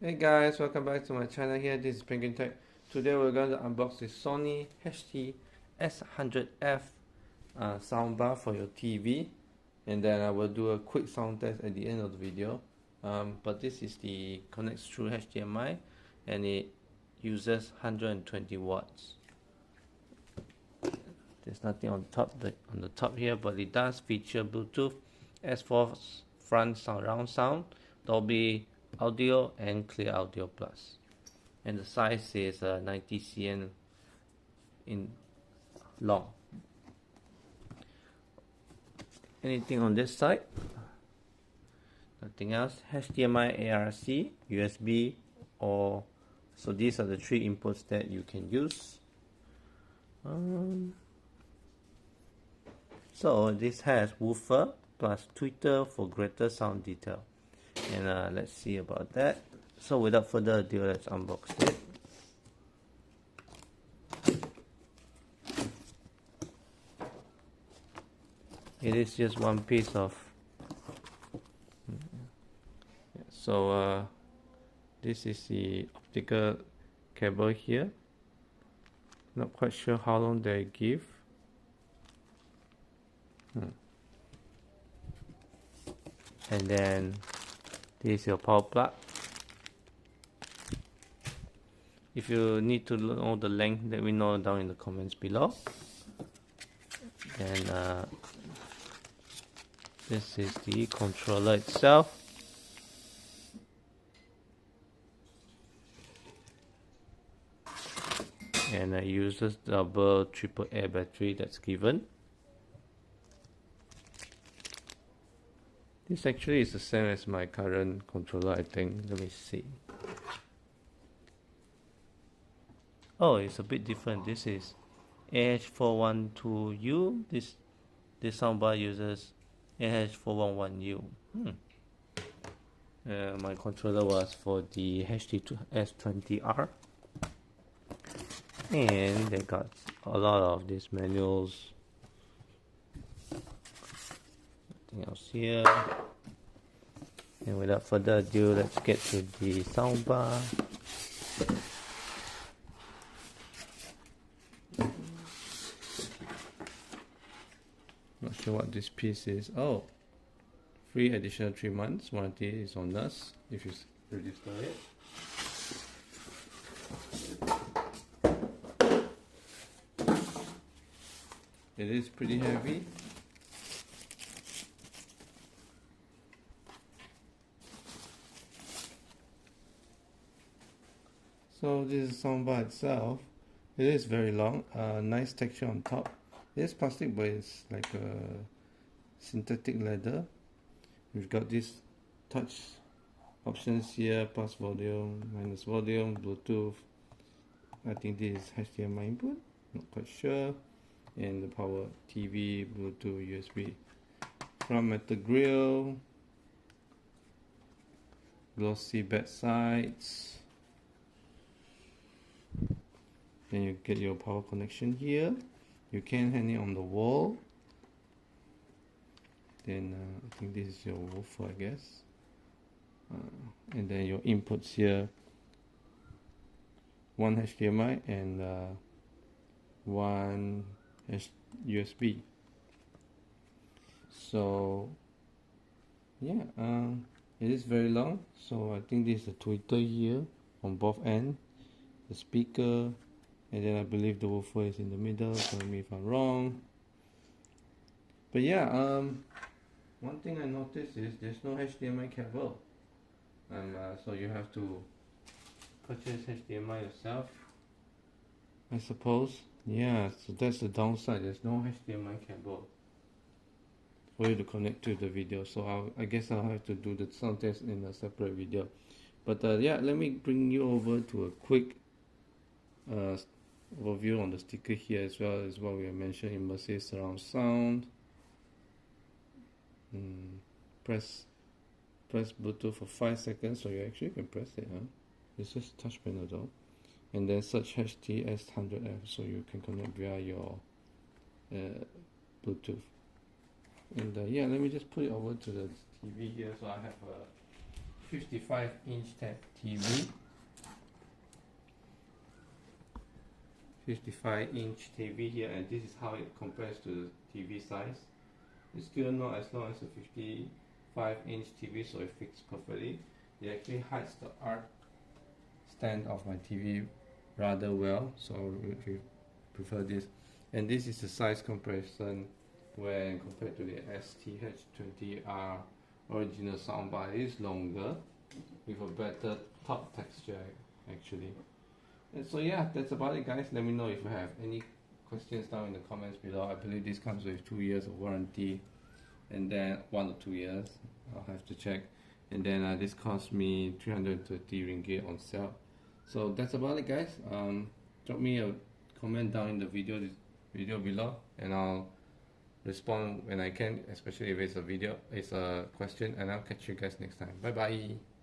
Hey guys, welcome back to my channel here. This is Penguin Tech. Today we're going to unbox the Sony HT-S100F soundbar for your TV, and then I will do a quick sound test at the end of the video. But this is the connects through HDMI, and it uses 120 watts. There's nothing on the top here, but it does feature Bluetooth, S4 front surround sound, Dolby Audio, and Clear Audio Plus. And the size is 90 cm in long. Anything on this side? Nothing else. HDMI ARC, USB, or so these are the three inputs that you can use. So this has woofer plus tweeter for greater sound detail. And let's see about that. So without further ado, let's unbox it. It is just one piece of. So this is the optical cable here. Not quite sure how long they give. And then this is your power plug. If you need to know the length, let me know down in the comments below. And this is the controller itself. And it uses double AAA battery that's given. This actually is the same as my current controller, I think. Let me see. Oh, it's a bit different. This is AH412U. This soundbar uses AH411U. My controller was for the HT-S100F. And they got a lot of these manuals. Nothing else here. And without further ado, let's get to the soundbar. Not sure what this piece is. Oh, free additional 3 months warranty is on us if you register it. It is pretty heavy. So this is soundbar itself. It is very long. Nice texture on top. It is plastic, but it's like a synthetic leather. We've got these touch options here: plus volume, minus volume, Bluetooth. I think this is HDMI input. Not quite sure. And the power, TV, Bluetooth, USB. Front metal grille. Glossy back sides. Then you get your power connection here. You can hang it on the wall. Then I think this is your woofer, I guess. And then your inputs here. One HDMI and one USB. So yeah, it is very long. So I think this is a tweeter here on both ends. The speaker. And then I believe the woofer is in the middle. Tell me if I'm wrong. But yeah, one thing I noticed is there's no HDMI cable. So you have to purchase HDMI yourself, I suppose. Yeah, so that's the downside. There's no HDMI cable for you to connect to the video. So I guess I'll have to do the sound test in a separate video. But yeah, let me bring you over to a quick overview on the sticker here, as well as what we have mentioned: immersive surround sound. Press Bluetooth for 5 seconds, so you actually can press it. It's just touch panel though. And then search HT-S100F, so you can connect via your Bluetooth. And yeah, let me just put it over to the TV here, so I have a 55-inch TV. 55-inch TV here, and this is how it compares to the TV size. It's still not as long as a 55-inch TV, so it fits perfectly. It actually hides the arc stand of my TV rather well, so we prefer this. And this is the size comparison when compared to the HT-S100F original soundbar. It is longer with a better top texture actually. And so yeah, that's about it guys. Let me know if you have any questions down in the comments below. I believe this comes with 2 years of warranty, and then 1 or 2 years, I'll have to check. And then this cost me 330 ringgit on sale. So that's about it guys. Drop me a comment down in the video below, and I'll respond when I can, especially if it's a question, and I'll catch you guys next time. Bye bye.